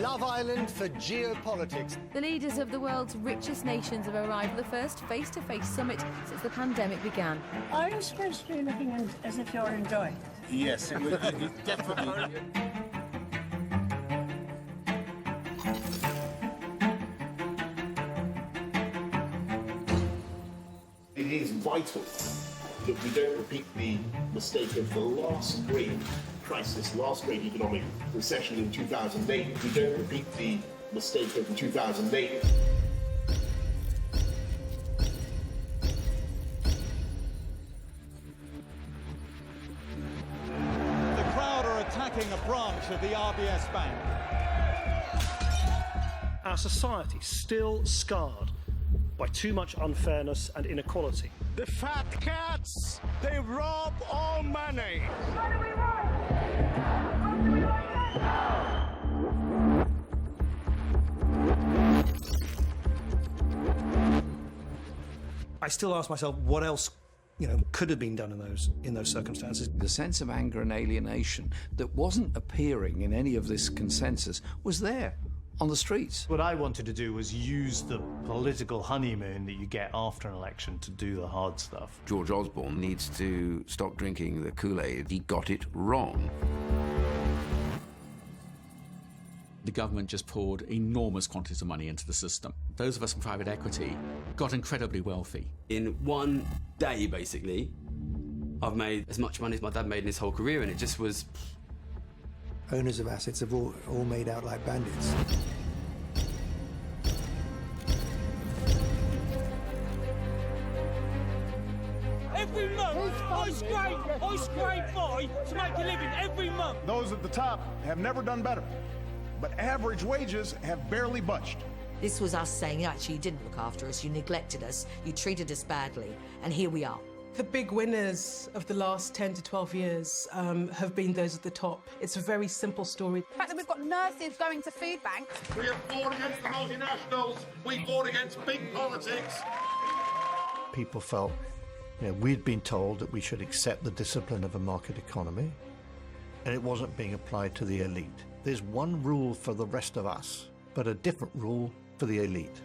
Love Island for geopolitics. The leaders of the world's richest nations have arrived for the first face-to-face summit since the pandemic began. Are you supposed to be looking as if you're enjoying it? Yes, it was definitely. It is vital that we don't repeat the mistake of the last great crisis, last great economic recession in 2008. We don't repeat the mistake of 2008. The crowd are attacking a branch of the RBS Bank. Our society is still scarred by too much unfairness and inequality. The fat cats, they rob all money. What do we want? What do we want now? I still ask myself what else, could have been done in those circumstances. The sense of anger and alienation that wasn't appearing in any of this consensus was there on the streets. What I wanted to do was use the political honeymoon that you get after an election to do the hard stuff. George Osbourne needs to stop drinking the Kool-Aid. He got it wrong. The government just poured enormous quantities of money into the system. Those of us in private equity got incredibly wealthy. In one day, basically, I've made as much money as my dad made in his whole career, and it just was... Owners of assets have all made out like bandits. Every month, I scrape by to make a living every month. Those at the top have never done better, but average wages have barely budged. This was us saying, actually, you didn't look after us, you neglected us, you treated us badly, and here we are. The big winners of the last 10 to 12 years have been those at the top. It's a very simple story. The fact that we've got nurses going to food banks. We have fought against the multinationals. We fought against big politics. People felt, we'd been told that we should accept the discipline of a market economy, and it wasn't being applied to the elite. There's one rule for the rest of us, but a different rule for the elite.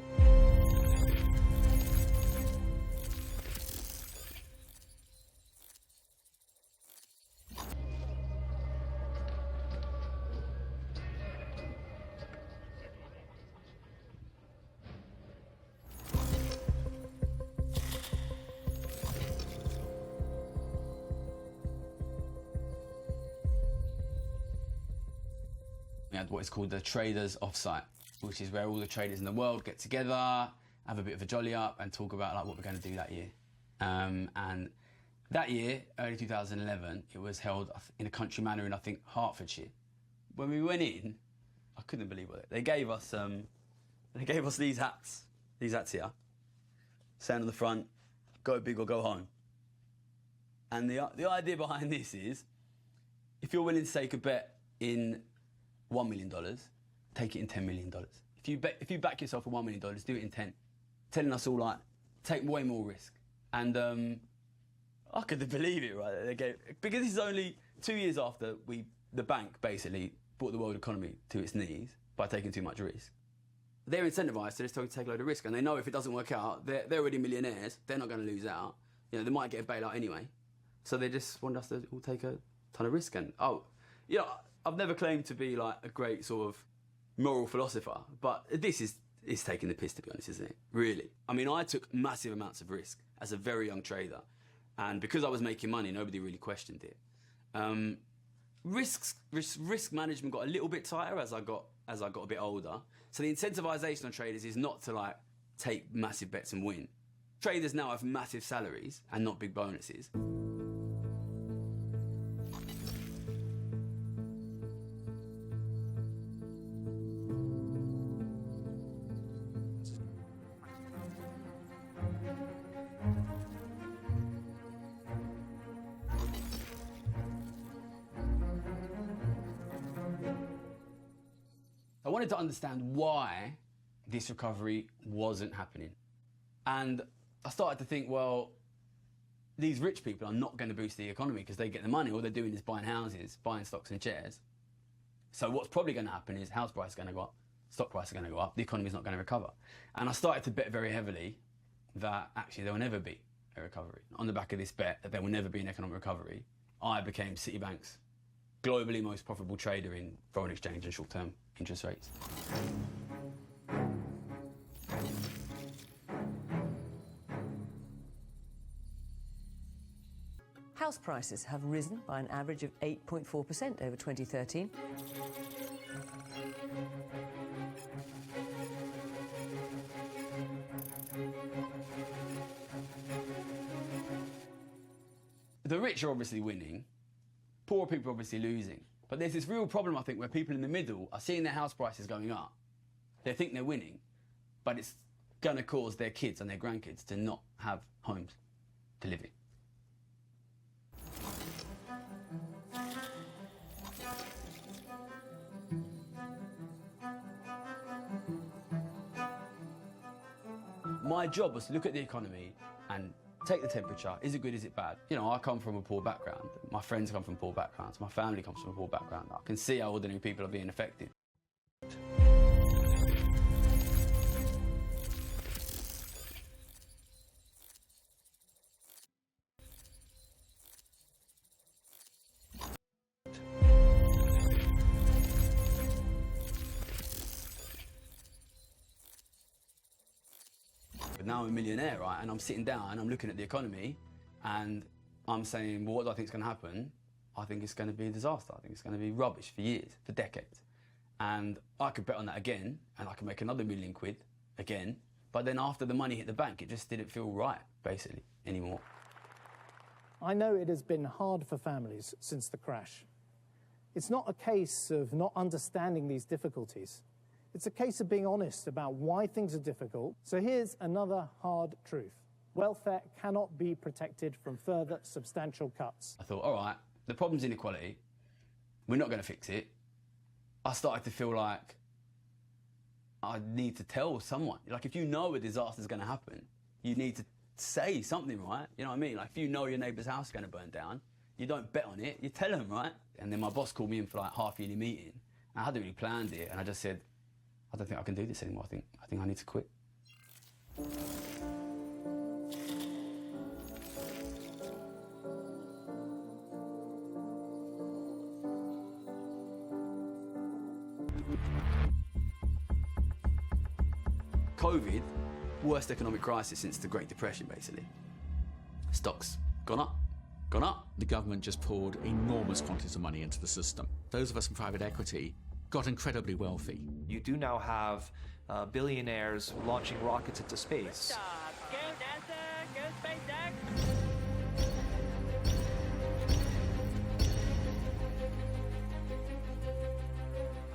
We had what is called the traders offsite, which is where all the traders in the world get together, have a bit of a jolly up and talk about what we're going to do that year. And that year, early 2011, it was held in a country manor in, I think, Hertfordshire. When we went in, I couldn't believe it. They gave us these hats here, saying on the front, go big or go home. And the idea behind this is, if you're willing to take a bet in $1 million, take it in $10 million. If you back yourself for $1 million, do it in 10. Telling us all, take way more risk. And I couldn't believe it, right? Because this is only 2 years after the bank basically brought the world economy to its knees by taking too much risk. They're incentivised to just take a load of risk, and they know if it doesn't work out, they're already millionaires, they're not going to lose out. They might get a bailout anyway. So they just want us to all take a ton of risk. And, I've never claimed to be a great sort of moral philosopher, but this is taking the piss, to be honest, isn't it? Really. I mean, I took massive amounts of risk as a very young trader, and because I was making money, nobody really questioned it. Risk management got a little bit tighter as I got a bit older. So the incentivization on traders is not to take massive bets and win. Traders now have massive salaries and not big bonuses. I wanted to understand why this recovery wasn't happening. And I started to think, well, these rich people are not going to boost the economy because they get the money. All they're doing is buying houses, buying stocks and shares. So what's probably going to happen is house price is going to go up, stock price is going to go up, the economy's not going to recover. And I started to bet very heavily that actually there will never be a recovery. On the back of this bet that there will never be an economic recovery, I became Citibank's globally most profitable trader in foreign exchange and short-term interest rates. House prices have risen by an average of 8.4% over 2013. The rich are obviously winning, poor people are obviously losing. But there's this real problem, I think, where people in the middle are seeing their house prices going up. They think they're winning, but it's going to cause their kids and their grandkids to not have homes to live in. My job was to look at the economy and take the temperature. Is it good, is it bad? You know, I come from a poor background. My friends come from poor backgrounds. My family comes from a poor background. I can see how ordinary people are being affected. But now I'm a millionaire, right? And I'm sitting down and I'm looking at the economy and I'm saying, well, what do I think is going to happen? I think it's going to be a disaster. I think it's going to be rubbish for years, for decades. And I could bet on that again and I could make another £1 million again. But then after the money hit the bank, it just didn't feel right, basically, anymore. I know it has been hard for families since the crash. It's not a case of not understanding these difficulties. It's a case of being honest about why things are difficult. So here's another hard truth. Welfare cannot be protected from further substantial cuts. I thought, all right, the problem's inequality. We're not going to fix it. I started to feel like I need to tell someone. Like, if you know a disaster's going to happen, you need to say something, right? You know what I mean? Like, if you know your neighbour's house is going to burn down, you don't bet on it, you tell them, right? And then my boss called me in for like half-yearly meeting. I hadn't really planned it, and I just said, I don't think I can do this anymore. I think I need to quit. COVID, worst economic crisis since the Great Depression, basically. Stocks gone up. Gone up. The government just poured enormous quantities of money into the system. Those of us in private equity got incredibly wealthy. You do now have billionaires launching rockets into space. Go NASA, go SpaceX.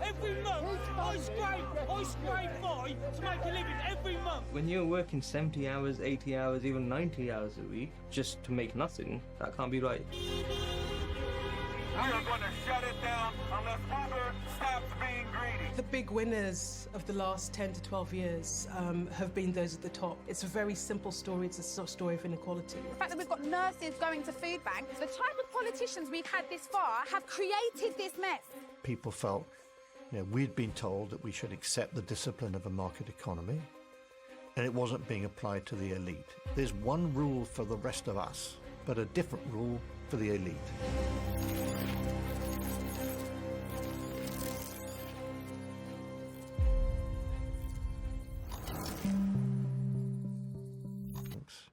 Every month, I scrape by to make a living every month. When you're working 70 hours, 80 hours, even 90 hours a week, just to make nothing, that can't be right. We are going to shut it down unless Uber stops being greedy. The big winners of the last 10 to 12 years have been those at the top. It's a very simple story. It's a story of inequality. The fact that we've got nurses going to food banks, the type of politicians we've had this far have created this mess. People felt, we'd been told that we should accept the discipline of a market economy, and it wasn't being applied to the elite. There's one rule for the rest of us, but a different rule for the elite.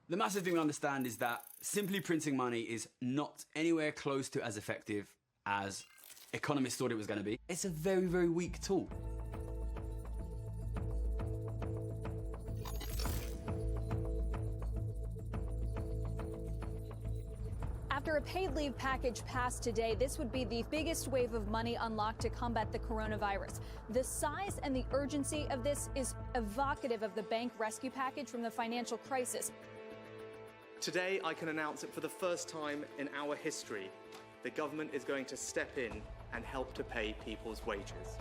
The massive thing we understand is that simply printing money is not anywhere close to as effective as economists thought it was going to be. It's a very, very weak tool. After a paid leave package passed today, this would be the biggest wave of money unlocked to combat the coronavirus. The size and the urgency of this is evocative of the bank rescue package from the financial crisis. Today, I can announce that for the first time in our history, the government is going to step in and help to pay people's wages.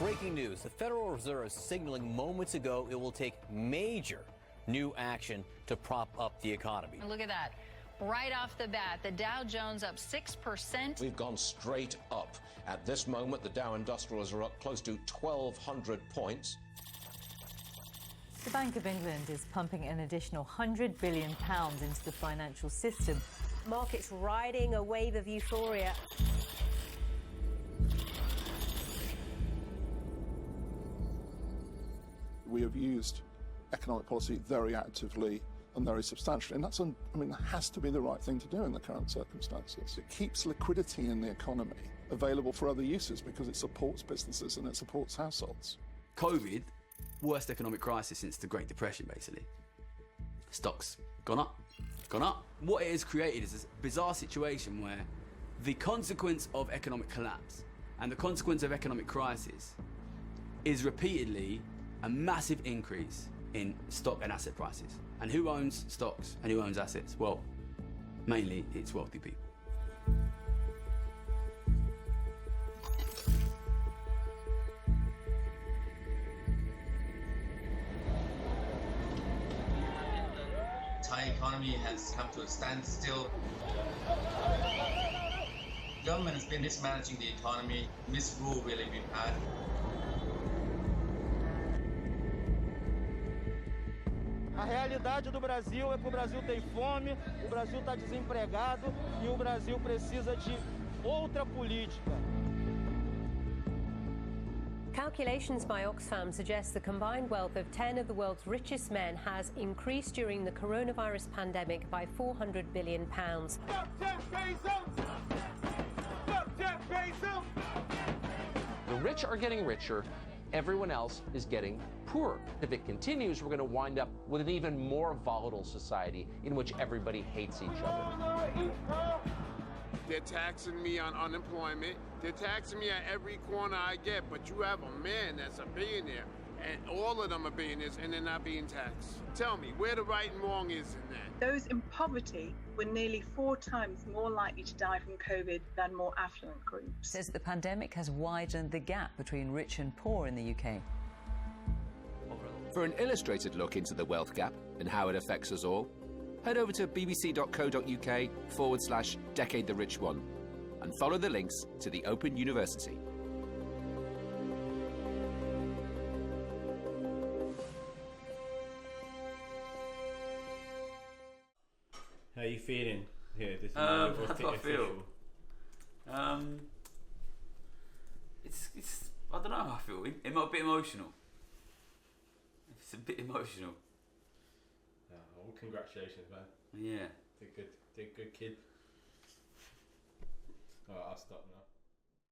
Breaking news. The Federal Reserve is signaling moments ago it will take major new action to prop up the economy. Look at that. Right off the bat, the Dow Jones up 6%. We've gone straight up. At this moment, the Dow Industrials are up close to 1,200 points. The Bank of England is pumping an additional £100 billion into the financial system. Markets riding a wave of euphoria. We have used economic policy very actively and very substantially, and that's, that has to be the right thing to do in the current circumstances. It keeps liquidity in the economy available for other uses because it supports businesses and it supports households. COVID, worst economic crisis since the Great Depression, basically. Stocks gone up, gone up. What it has created is this bizarre situation where the consequence of economic collapse and the consequence of economic crisis is repeatedly a massive increase in stock and asset prices. And who owns stocks and who owns assets? Well, mainly it's wealthy people. Thai economy has come to a standstill. Government has been mismanaging the economy, misrule really we've had. A realidade do Brasil é que o Brasil tem fome, o Brasil está desempregado e o Brasil precisa de outra política. Calculations by Oxfam suggest the combined wealth of 10 of the world's richest men has increased during the coronavirus pandemic by £400 billion. The rich are getting richer, everyone else is getting poorer. If it continues, we're going to wind up with an even more volatile society in which everybody hates each other. They're taxing me on unemployment. They're taxing me at every corner I get, but you have a man that's a billionaire, and all of them are billionaires, and they're not being taxed. Tell me, where the right and wrong is in that? Those in poverty were nearly 4 times more likely to die from COVID than more affluent groups. Says the pandemic has widened the gap between rich and poor in the UK. For an illustrated look into the wealth gap and how it affects us all, head over to bbc.co.uk/Decade the Rich One and follow the links to the Open University. How are you feeling here? This How do I feel? It's I don't know how I feel. It might be emotional. It's a bit emotional. Well, congratulations, man. Yeah. Did good kid. Alright, I'll stop now.